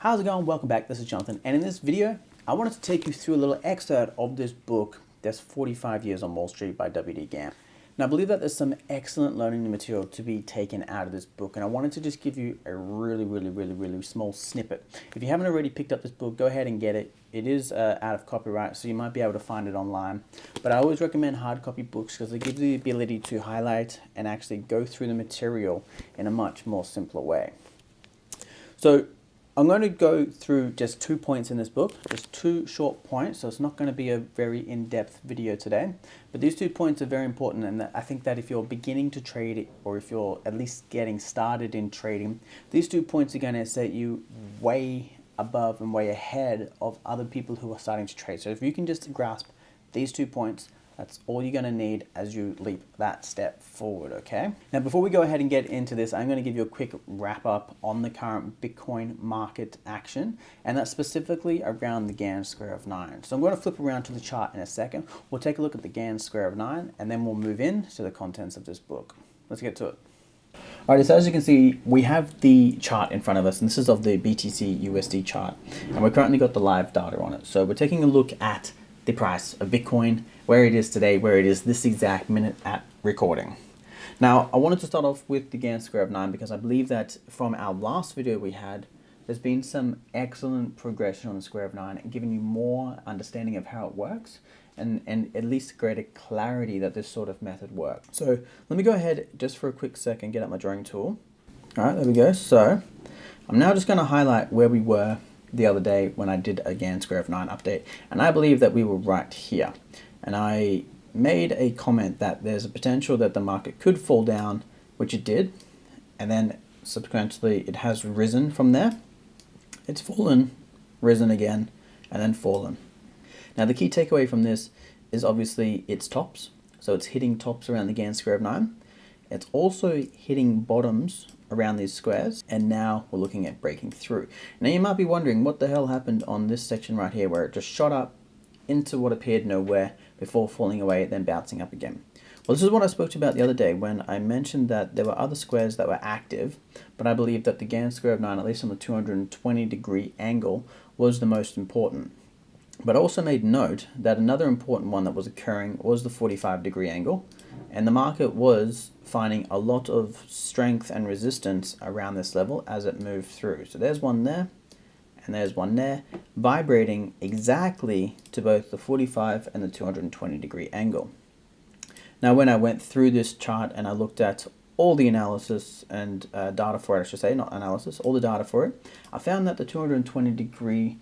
How's it going? Welcome back. This is Jonathan, and in this video, I wanted to take you through a little excerpt of this book, There's 45 Years on Wall Street by W.D. Gann. Now, I believe that there's some excellent learning material to be taken out of this book, and I wanted to just give you a really small snippet. If you haven't already picked up this book, go ahead and get it. It is out of copyright, so you might be able to find it online. But I always recommend hard copy books because it gives you the ability to highlight and actually go through the material in a much more simpler way. So I'm going to go through just 2 points in this book, just 2 short points, so it's not going to be a very in-depth video today, but these 2 points are very important, and I think that if you're beginning to trade it, or if you're at least getting started in trading, these 2 points are going to set you way above and way ahead of other people who are starting to trade. So if you can just grasp these 2 points, that's all you're going to need as you leap that step forward, okay? Now, before we go ahead and get into this, I'm going to give you a quick wrap up on the current Bitcoin market action, and that's specifically around the Gann square of 9. So I'm going to flip around to the chart in a second. We'll take a look at the Gann square of 9, and then we'll move into the contents of this book. Let's get to it. Alright, so as you can see, we have the chart in front of us, and this is of the BTC USD chart, and we've currently got the live data on it. So we're taking a look at the price of Bitcoin, where it is today, where it is this exact minute at recording. Now, I wanted to start off with the Gann square of 9 because I believe that from our last video we had, there's been some excellent progression on the square of 9 and giving you more understanding of how it works and at least greater clarity that this sort of method works. So let me go ahead just for a quick second, get out my drawing tool. All right, there we go. So I'm now just going to highlight where we were the other day when I did a Gann square of 9 update, and I believe that we were right here. And I made a comment that there's a potential that the market could fall down, which it did, and then subsequently it has risen from there. It's fallen, risen again, and then fallen. Now the key takeaway from this is obviously its tops. So it's hitting tops around the Gann square of 9. It's also hitting bottoms around these squares, and now we're looking at breaking through. Now you might be wondering what the hell happened on this section right here where it just shot up into what appeared nowhere before falling away, then bouncing up again. Well, this is what I spoke to you about the other day when I mentioned that there were other squares that were active, but I believe that the Gann square of 9, at least on the 220-degree angle, was the most important. But I also made note that another important one that was occurring was the 45-degree angle, and the market was finding a lot of strength and resistance around this level as it moved through. So there's one there, and there's one there, vibrating exactly to both the 45 and the 220-degree angle. Now, when I went through this chart and I looked at all the analysis and data for it, I should say, not analysis, all the data for it, I found that the 220-degree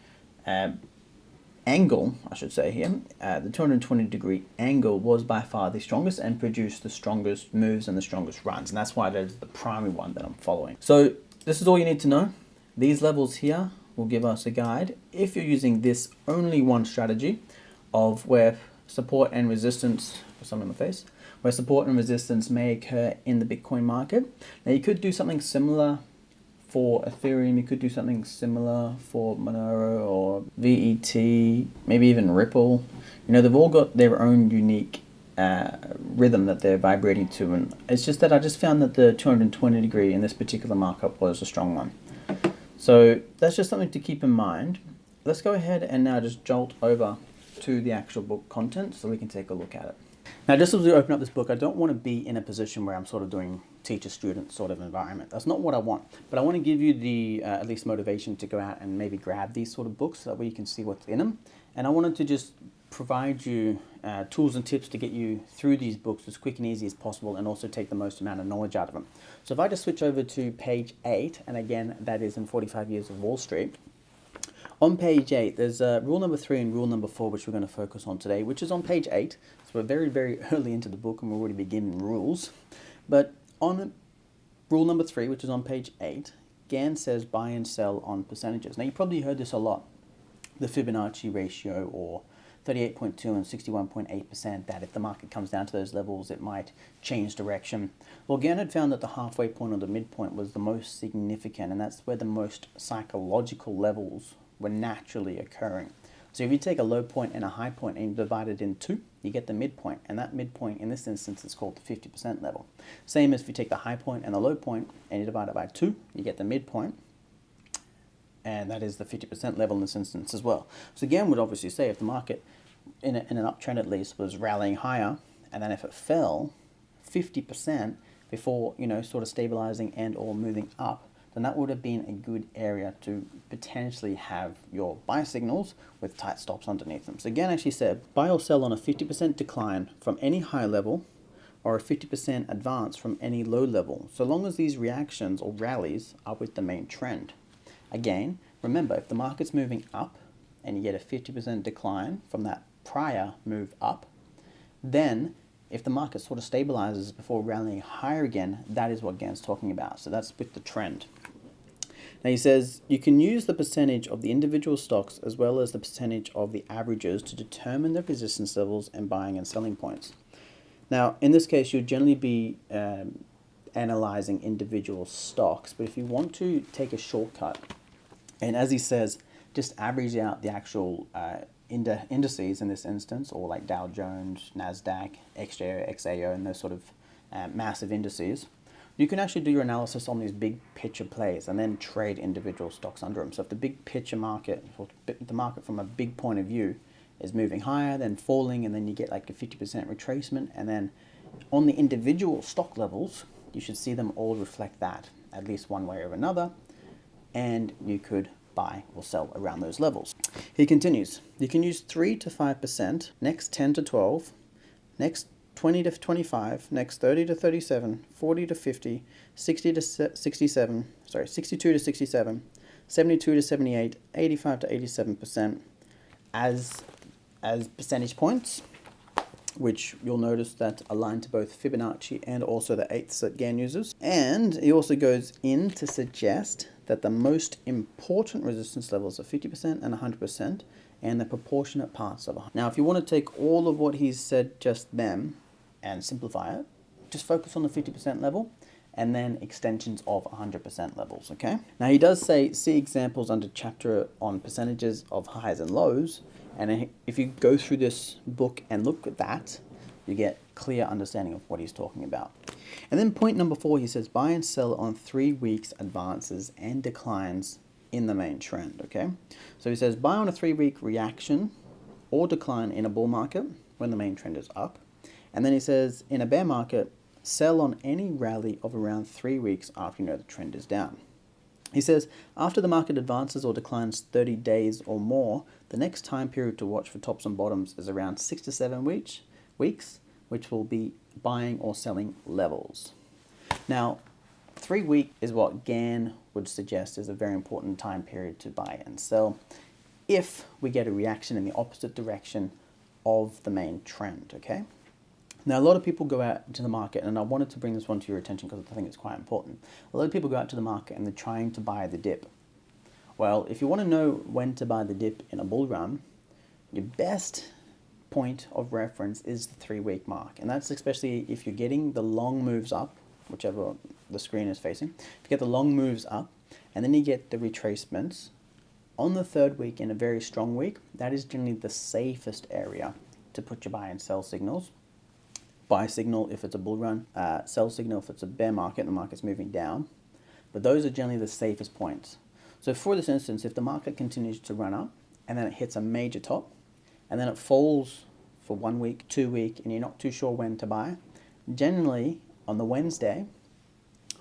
angle, I should say here, the 220-degree angle was by far the strongest and produced the strongest moves and the strongest runs, and that's why that is the primary one that I'm following. So this is all you need to know. These levels here will give us a guide if you're using this only one strategy of where support and resistance, something in my face, where support and resistance may occur in the Bitcoin market. Now you could do something similar for Ethereum, you could do something similar for Monero or VET, maybe even Ripple. You know, they've all got their own unique rhythm that they're vibrating to, and it's just that I just found that the 220-degree in this particular markup was a strong one. So that's just something to keep in mind. Let's go ahead and now just jolt over to the actual book content so we can take a look at it. Now, just as we open up this book, I don't want to be in a position where I'm sort of doing teacher-student sort of environment. That's not what I want. But I want to give you the at least motivation to go out and maybe grab these sort of books so that way you can see what's in them. And I wanted to just provide you tools and tips to get you through these books as quick and easy as possible and also take the most amount of knowledge out of them. So if I just switch over to page 8, and again, that is in 45 Years of Wall Street. On page 8, there's rule number 3 and rule number 4, which we're going to focus on today, which is on page 8. So we're very early into the book and we're already beginning rules. But on rule number 3, which is on page 8, Gann says buy and sell on percentages. Now, you probably heard this a lot, the Fibonacci ratio, or 38.2 and 61.8%, that if the market comes down to those levels, it might change direction. Well, Gann had found that the halfway point or the midpoint was the most significant, and that's where the most psychological levels were naturally occurring. So if you take a low point and a high point and you divide it in two, you get the midpoint, and that midpoint in this instance is called the 50% level. Same as if you take the high point and the low point and you divide it by 2, you get the midpoint. and that is the 50% level in this instance as well. So Gann would obviously say if the market, in an uptrend at least, was rallying higher, and then if it fell 50% before, sort of stabilizing and or moving up, then that would have been a good area to potentially have your buy signals with tight stops underneath them. So Gann actually said, buy or sell on a 50% decline from any high level or a 50% advance from any low level, so long as these reactions or rallies are with the main trend. Again, remember, if the market's moving up and you get a 50% decline from that prior move up, then if the market sort of stabilizes before rallying higher again, that is what Gann's talking about. So that's with the trend. Now he says, you can use the percentage of the individual stocks as well as the percentage of the averages to determine the resistance levels and buying and selling points. Now, in this case, you'll generally be analyzing individual stocks, but if you want to take a shortcut, and as he says, just average out the actual indices in this instance, or like Dow Jones, NASDAQ, XJO, XAO, and those sort of massive indices, you can actually do your analysis on these big picture plays and then trade individual stocks under them. So if the big picture market, or the market from a big point of view, is moving higher, then falling, and then you get like a 50% retracement, and then on the individual stock levels, you should see them all reflect that, at least one way or another, and you could buy or sell around those levels. He continues, you can use 3 to 5%, next 10 to 12, next 20 to 25, next 30 to 37, 40 to 50, 60 to 67, 62 to 67, 72 to 78, 85 to 87% as percentage points, which you'll notice that align to both Fibonacci and also the eighths that Gann uses. And he also goes in to suggest that the most important resistance levels are 50% and 100%, and the proportionate parts of 100. Now, if you want to take all of what he's said just then and simplify it, just focus on the 50% level and then extensions of 100% levels, okay? Now, he does say, see examples under chapter on percentages of highs and lows, and if you go through this book and look at that, you get clear understanding of what he's talking about. And then point number 4, he says, buy and sell on 3 weeks advances and declines in the main trend, okay? So he says, buy on a 3-week reaction or decline in a bull market when the main trend is up. And then he says, in a bear market, sell on any rally of around 3 weeks after you know the trend is down. He says, after the market advances or declines 30 days or more, the next time period to watch for tops and bottoms is around 6 to 7 weeks, which will be buying or selling levels. Now, 3 week is what Gann would suggest is a very important time period to buy and sell if we get a reaction in the opposite direction of the main trend, okay? Now, a lot of people go out to the market, and I wanted to bring this one to your attention because I think it's quite important. A lot of people go out to the market and they're trying to buy the dip. Well, if you want to know when to buy the dip in a bull run, your best point of reference is the 3-week mark. And that's especially if you're getting the long moves up, whichever the screen is facing. If you get the long moves up, and then you get the retracements on the 3rd week in a very strong week, that is generally the safest area to put your buy and sell signals. Buy signal if it's a bull run, sell signal if it's a bear market and the market's moving down. But those are generally the safest points. So for this instance, if the market continues to run up and then it hits a major top and then it falls for 1 week, 2 weeks, and you're not too sure when to buy, generally on the Wednesday,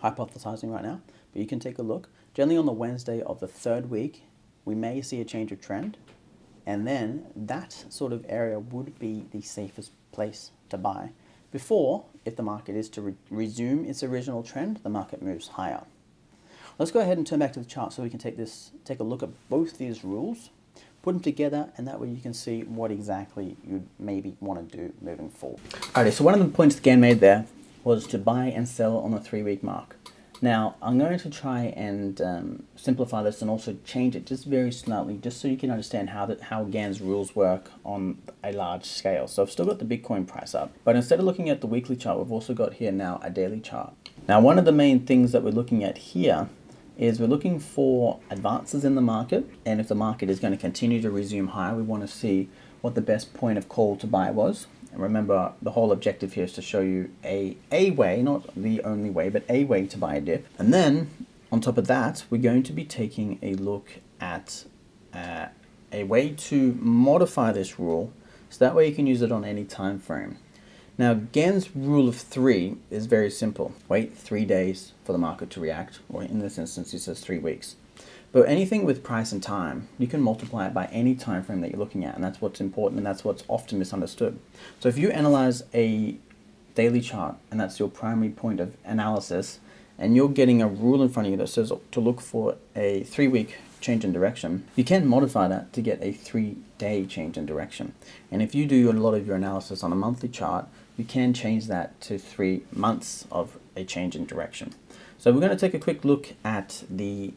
hypothesizing right now, but you can take a look, generally on the Wednesday of the 3rd week, we may see a change of trend, and then that sort of area would be the safest place to buy. Before, if the market is to resume its original trend, the market moves higher. Let's go ahead and turn back to the chart so we can take a look at both these rules, put them together, and that way you can see what exactly you maybe want to do moving forward. Alright, so one of the points that Gann made there was to buy and sell on the 3-week mark. Now, I'm going to try and simplify this and also change it just very slightly, just so you can understand how Gann's rules work on a large scale. So I've still got the Bitcoin price up, but instead of looking at the weekly chart, we've also got here now a daily chart. Now, one of the main things that we're looking at here is we're looking for advances in the market, and if the market is going to continue to resume higher, we want to see what the best point of call to buy was. And remember, the whole objective here is to show you a way, not the only way, but a way to buy a dip. And then, on top of that, we're going to be taking a look at a way to modify this rule so that way you can use it on any time frame. Now, Gann's rule of 3 is very simple. Wait 3 days for the market to react, or in this instance, he says 3 weeks. But anything with price and time, you can multiply it by any time frame that you're looking at, and that's what's important, and that's what's often misunderstood. So if you analyze a daily chart, and that's your primary point of analysis, and you're getting a rule in front of you that says to look for a 3-week change in direction, you can modify that to get a 3-day change in direction. And if you do a lot of your analysis on a monthly chart, you can change that to 3 months of a change in direction. So we're going to take a quick look at the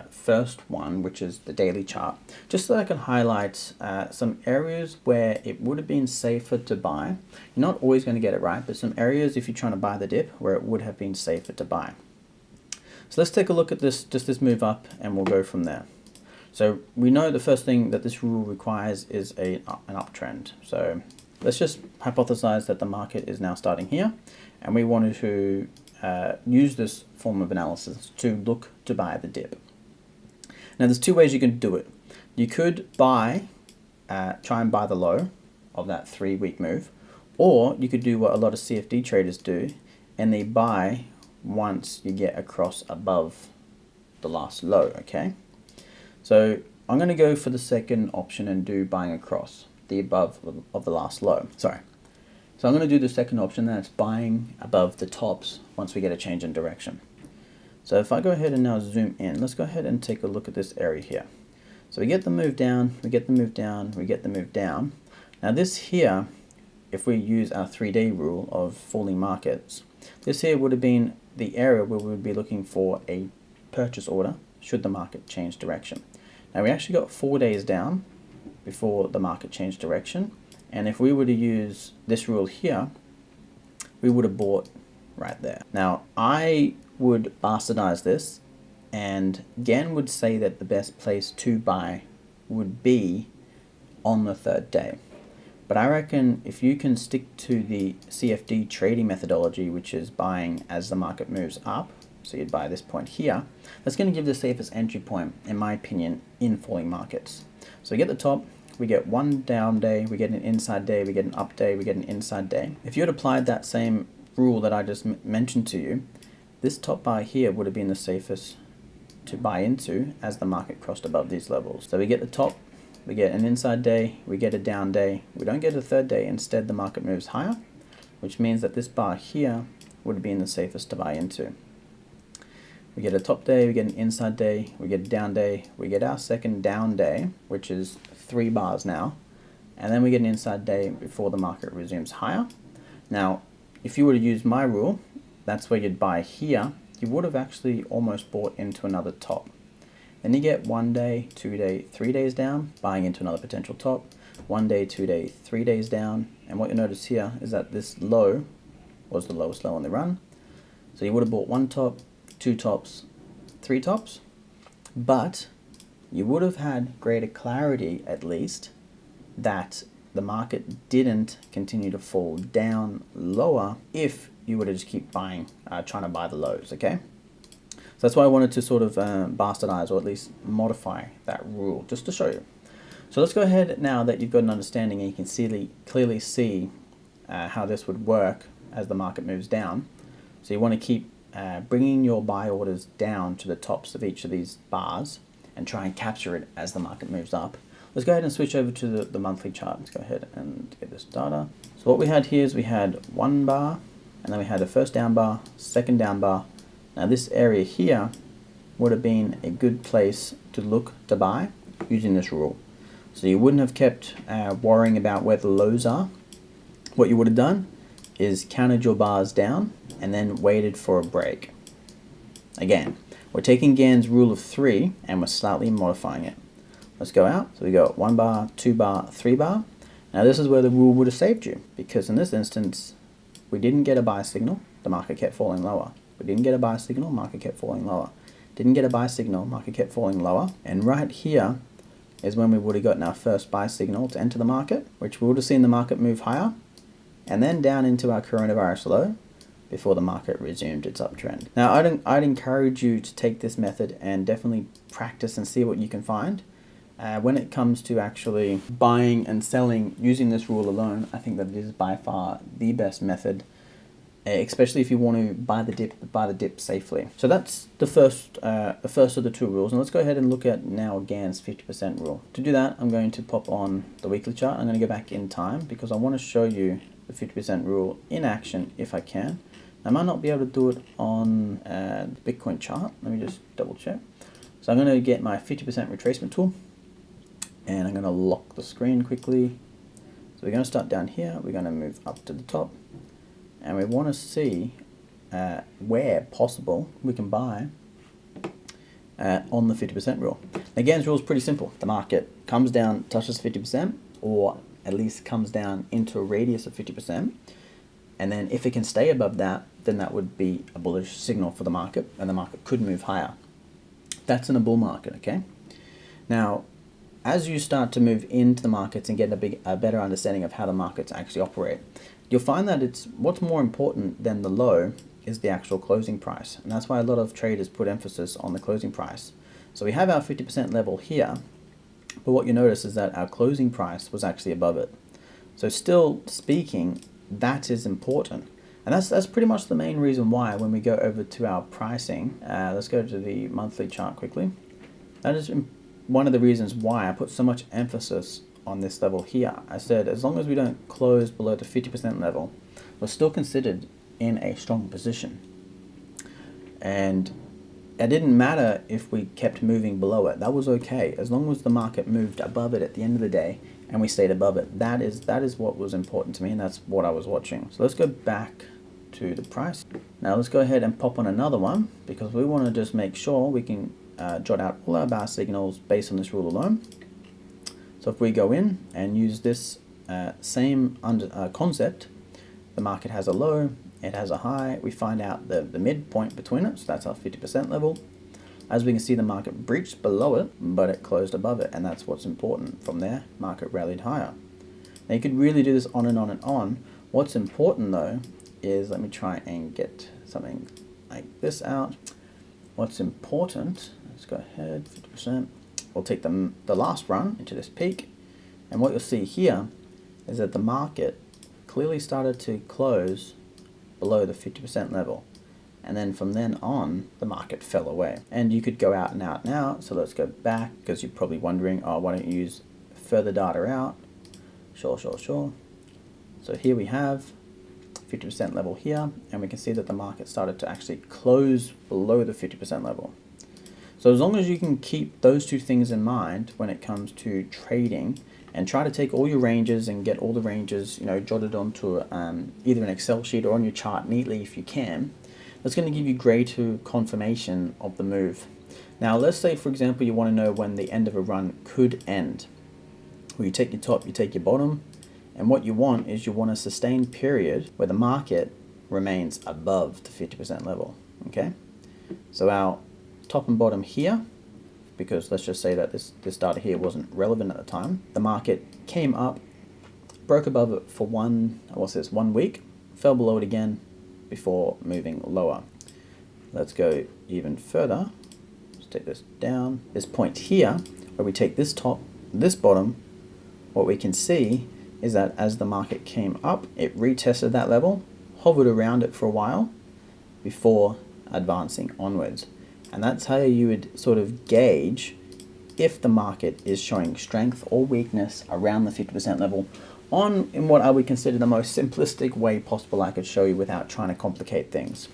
first one, which is the daily chart, just so I can highlight some areas where it would have been safer to buy. You're not always going to get it right, but some areas if you're trying to buy the dip where it would have been safer to buy. So let's take a look at this, just this move up, and we'll go from there. So we know the first thing that this rule requires is an uptrend. So let's just hypothesize that the market is now starting here, and we wanted to use this form of analysis to look to buy the dip. Now there's 2 ways you can do it. You could try and buy the low of that 3-week move, or you could do what a lot of CFD traders do, and they buy once you get across above the last low, okay? So I'm going to go for the second option and do buying across the above of the last low. Sorry. So I'm going to do the second option, that's buying above the tops once we get a change in direction. So if I go ahead and now zoom in, let's go ahead and take a look at this area here. So we get the move down, we get the move down, we get the move down. Now this here, if we use our 3-day rule of falling markets, this here would have been the area where we would be looking for a purchase order should the market change direction. Now we actually got 4 days down before the market changed direction, and if we were to use this rule here, we would have bought right there. Now I would bastardize this, and Gann would say that the best place to buy would be on the 3rd day. But I reckon if you can stick to the CFD trading methodology, which is buying as the market moves up, so you'd buy this point here, that's going to give the safest entry point, in my opinion, in falling markets. So we get the top, we get one down day, we get an inside day, we get an up day, we get an inside day. If you had applied that same rule that I just mentioned to you, this top bar here would have been the safest to buy into as the market crossed above these levels. So we get the top, we get an inside day, we get a down day, we don't get a 3rd day, instead the market moves higher, which means that this bar here would have been the safest to buy into. We get a top day, we get an inside day, we get a down day, we get our second down day, which is 3 bars now, and then we get an inside day before the market resumes higher. Now, if you were to use my rule, that's where you'd buy here, you would have actually almost bought into another top. Then you get 1 day, 2 day, 3 days down, buying into another potential top, 1 day, 2 day, 3 days down, and what you notice here is that this low was the lowest low on the run. So you would have bought 1 top, 2 tops, 3 tops, but you would have had greater clarity at least that the market didn't continue to fall down lower if you were to just keep buying, trying to buy the lows, okay? So that's why I wanted to sort of bastardize, or at least modify that rule, just to show you. So let's go ahead now that you've got an understanding and you can clearly see how this would work as the market moves down. So you want to keep bringing your buy orders down to the tops of each of these bars and try and capture it as the market moves up. Let's go ahead and switch over to the monthly chart. Let's go ahead and get this data. So what we had here is we had 1 bar, and then we had the first down bar, second down bar. Now this area here would have been a good place to look to buy using this rule. So you wouldn't have kept worrying about where the lows are. What you would have done is counted your bars down and then waited for a break. Again, we're taking Gann's rule of 3 and we're slightly modifying it. Let's go out. So we go 1 bar, 2 bar, 3 bar. Now this is where the rule would have saved you, because in this instance, we didn't get a buy signal, the market kept falling lower. We didn't get a buy signal, market kept falling lower. Didn't get a buy signal, market kept falling lower. And right here is when we would have gotten our first buy signal to enter the market, which we would have seen the market move higher, and then down into our coronavirus low, before the market resumed its uptrend. Now, I'd encourage you to take this method and definitely practice and see what you can find. When it comes to actually buying and selling using this rule alone, I think that it is by far the best method, especially if you want to buy the dip safely. So that's the first of the two rules. And let's go ahead and look at now Gann's 50% rule. To do that, I'm going to pop on the weekly chart. I'm going to go back in time because I want to show you the 50% rule in action if I can. I might not be able to do it on the Bitcoin chart. Let me just double check. So I'm going to get my 50% retracement tool and I'm going to lock the screen quickly. So we're going to start down here. We're going to move up to the top and we want to see where possible we can buy on the 50% rule. Now, Gann's rule is pretty simple. The market comes down, touches 50%, or at least comes down into a radius of 50%. And then if it can stay above that, then that would be a bullish signal for the market and the market could move higher. That's in a bull market, okay? Now, as you start to move into the markets and get a better understanding of how the markets actually operate, you'll find that what's more important than the low is the actual closing price. And that's why a lot of traders put emphasis on the closing price. So we have our 50% level here, but what you notice is that our closing price was actually above it. So still speaking, that is important. And that's pretty much the main reason why when we go over to our pricing, let's go to the monthly chart quickly. That is one of the reasons why I put so much emphasis on this level here. I said as long as we don't close below the 50% level, we're still considered in a strong position. And it didn't matter if we kept moving below it. That was okay. As long as the market moved above it at the end of the day and we stayed above it, that is what was important to me and that's what I was watching. So let's go back to the price. Now let's go ahead and pop on another one because we want to just make sure we can jot out all our bar signals based on this rule alone. So if we go in and use this same concept, the market has a low, it has a high, we find out the midpoint between it, so that's our 50% level. As we can see, the market breached below it, but it closed above it, and that's what's important. From there, market rallied higher. Now you could really do this on and on and on. What's important though is, let me try and get something like this out. What's important, let's go ahead, 50%. We'll take the last run into this peak, and what you'll see here is that the market clearly started to close below the 50% level, and then from then on the market fell away. And you could go out and out and out. So let's go back because you're probably wondering, oh, why don't you use further data out? Sure. So here we have 50% level here, and we can see that the market started to actually close below the 50% level. So as long as you can keep those two things in mind when it comes to trading, and try to take all your ranges and get all the ranges, jotted onto either an Excel sheet or on your chart neatly if you can, that's going to give you greater confirmation of the move. Now, let's say, for example, you want to know when the end of a run could end. Well, you take your top, you take your bottom, and what you want is you want a sustained period where the market remains above the 50% level, okay? So our top and bottom here, because let's just say that this data here wasn't relevant at the time, the market came up, broke above it for 1 week, fell below it again before moving lower. Let's go even further. Let's take this down. This point here, where we take this top, this bottom, what we can see is that as the market came up, it retested that level, hovered around it for a while before advancing onwards. And that's how you would sort of gauge if the market is showing strength or weakness around the 50% level in what I would consider the most simplistic way possible I could show you without trying to complicate things.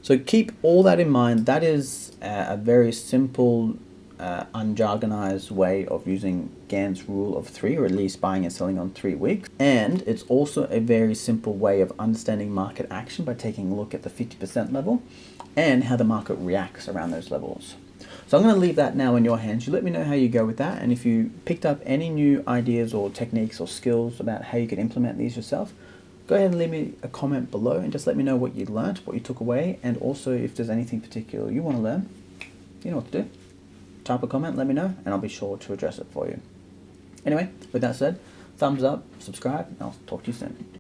So keep all that in mind. That is a very simple, unjargonized way of using Gann's rule of 3, or at least buying and selling on 3 weeks. And it's also a very simple way of understanding market action by taking a look at the 50% level and how the market reacts around those levels. So I'm going to leave that now in your hands. You let me know how you go with that, and if you picked up any new ideas or techniques or skills about how you could implement these yourself, go ahead and leave me a comment below and just let me know what you learned, what you took away, and also if there's anything particular you want to learn, you know what to do. Type a comment, let me know, and I'll be sure to address it for you. Anyway, with that said, thumbs up, subscribe, and I'll talk to you soon.